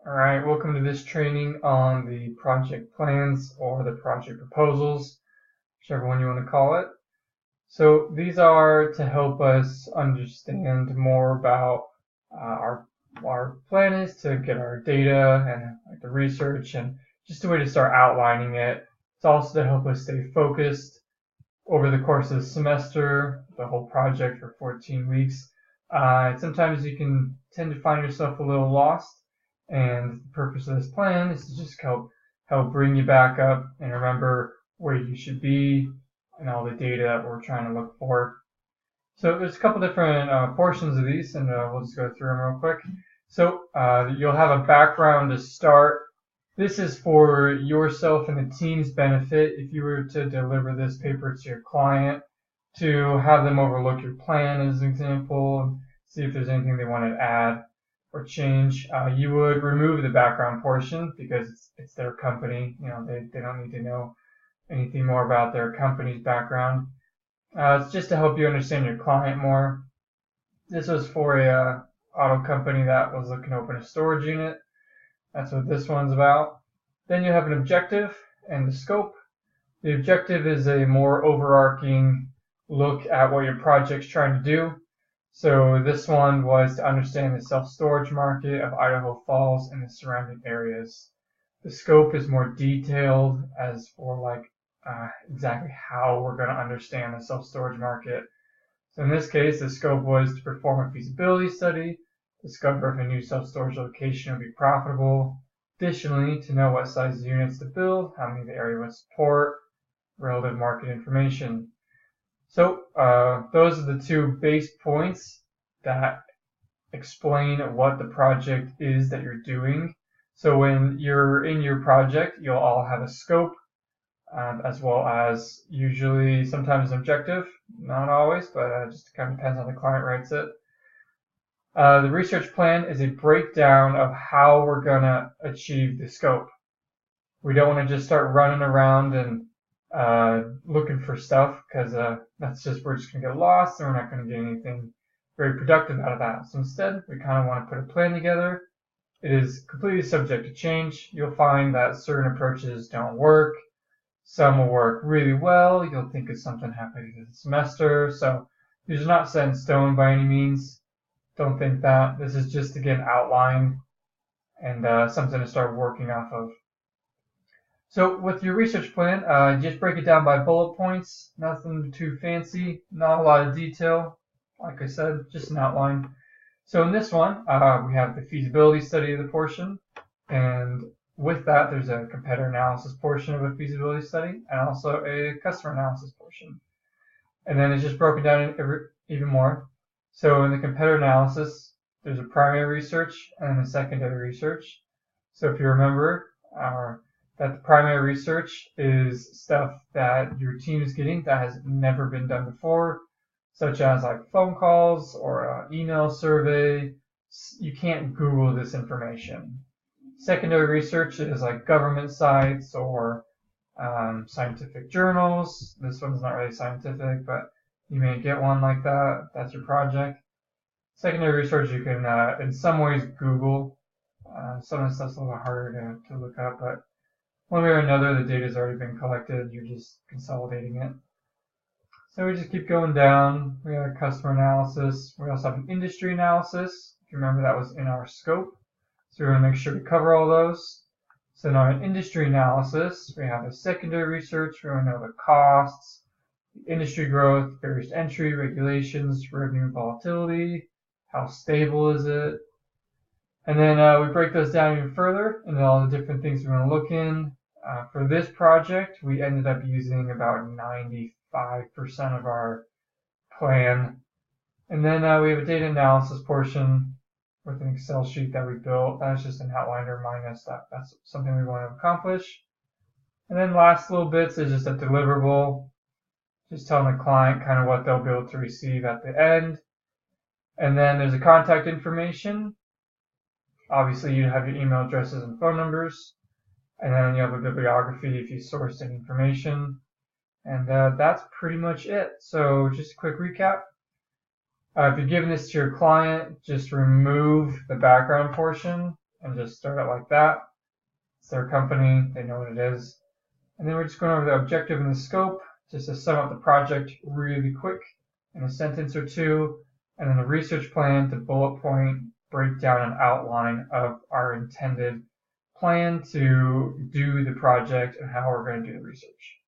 Alright, welcome to this training on the project plans or the project proposals, whichever one you want to call it. So these are to help us understand more about our plan is to get our data and the research and just a way to start outlining it. It's also to help us stay focused over the course of the semester, the whole project for 14 weeks. Sometimes you can tend to find yourself a little lost, and the purpose of this plan is to just help bring you back up and remember where you should be and all the data that we're trying to look for. So there's a couple different portions of these, and we'll just go through them real quick. So you'll have a background to start. This is for yourself and the team's benefit if you were to deliver this paper to your client, to have them overlook your plan as an example, and see if there's anything they want to add or change. You would remove the background portion because it's their company. You know, they don't need to know anything more about their company's background. It's just to help you understand your client more. This was for a auto company that was looking to open a storage unit. That's what this one's about. Then you have an objective and the scope. The objective is a more overarching look at what your project's trying to do. So this one was to understand the self-storage market of Idaho Falls and the surrounding areas. The scope is more detailed as for exactly how we're going to understand the self-storage market. So in this case, the scope was to perform a feasibility study, discover if a new self-storage location would be profitable. Additionally, to know what size units to build, how many the area would support, relevant market information. So those are the two base points that explain what the project is that you're doing. So when you're in your project, you'll all have a scope, as well as usually sometimes an objective, not always, but it just kind of depends on the client writes it. The research plan is a breakdown of how we're going to achieve the scope. We don't want to just start running around and looking for stuff because we're just going to get lost and we're not going to get anything very productive out of that. So instead, we kind of want to put a plan together. It is completely subject to change. You'll find that certain approaches don't work. Some will work really well. You'll think of something happening this semester. So these are not set in stone by any means. Don't think that. This is just, again, outline and something to start working off of. So with your research plan, just break it down by bullet points. Nothing too fancy, not a lot of detail. Like I said, just an outline. So in this one, we have the feasibility study of the portion, and with that, there's a competitor analysis portion of a feasibility study, and also a customer analysis portion. And then it's just broken down even more. So in the competitor analysis, there's a primary research and a secondary research. So if you remember, that the primary research is stuff that your team is getting that has never been done before, such as like phone calls or an email survey. You can't Google this information. Secondary research is like government sites or scientific journals. This one's not really scientific, but you may get one like that. That's your project. Secondary research you can, in some ways, Google. Some of the stuff's a little harder to look up, but one way or another, the data's already been collected. You're just consolidating it. So we just keep going down. We have a customer analysis. We also have an industry analysis. If you remember, that was in our scope. So we're going to make sure to cover all those. So now in industry analysis, we have a secondary research. We want to know the costs, the industry growth, barriers to entry, regulations, revenue volatility, how stable is it. And then we break those down even further into all the different things we want to look in. For this project, we ended up using about 95% of our plan. And then we have a data analysis portion with an Excel sheet that we built. That's just an outline to remind us that that's something we want to accomplish. And then last little bits is just a deliverable, just telling the client kind of what they'll be able to receive at the end. And then there's a contact information. Obviously, you have your email addresses and phone numbers. And then you have a bibliography if you sourced any information. And that's pretty much it. So just a quick recap. If you're giving this to your client, just remove the background portion and just start it like that. It's their company, they know what it is. And then we're just going over the objective and the scope, just to sum up the project really quick in a sentence or two, and then the research plan to bullet point, break down an outline of our intended plan to do the project and how we're going to do the research.